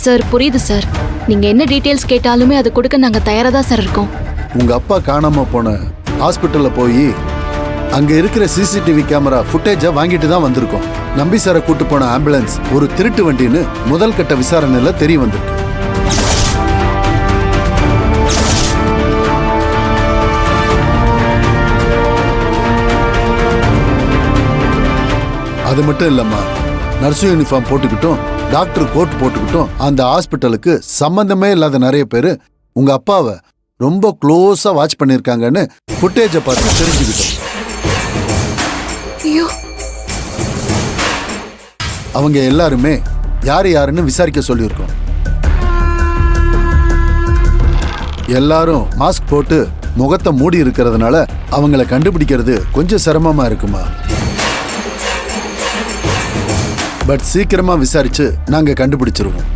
Sir புரியுது sir. நீங்க என்ன டீடைல்ஸ் கேட்டாலுமே அது கொடுக்க நாங்க தயாரா தான் சார் இருக்கோம். உங்க அப்பா காணாம போன ஹாஸ்பிட்டல்ல போய் அங்க இருக்கிற சிசிடிவி கேமரா ஃபுட்டேஜை வாங்கிட்டு தான் வந்திருக்கோம். நம்பி சாரை கூட்டு போன ஆம்புலன்ஸ் ஒரு திருட்டு வண்டின்னு முதல் கட்ட விசாரணையில தெரிய வந்திருக்கு. அது மட்டும் இல்லம்மா, நர்ஸு யூனிஃபார்ம் போட்டுக்கிட்டும் டாக்டர் கோட் போட்டுக்கிட்டும் அந்த ஹாஸ்பிட்டலுக்கு சம்பந்தமே இல்லாத நிறைய பேர் உங்க அப்பாவை ரொம்ப க்ளோஸா வாட்ச் பண்ணிருக்காங்கன்னு ஃபுட்டேஜை பார்த்து தெரிஞ்சுக்கிட்டோம். அவங்க எல்லாருமே யாரு யாருன்னு விசாரிக்க சொல்லியிருக்கோம். எல்லாரும் மாஸ்க் போட்டு முகத்தை மூடி இருக்கிறதுனால அவங்கள கண்டுபிடிக்கிறது கொஞ்சம் சிரமமா இருக்குமா. பட் சீக்கிரமா விசாரிச்சு நாங்க கண்டுபிடிச்சிருவோம்.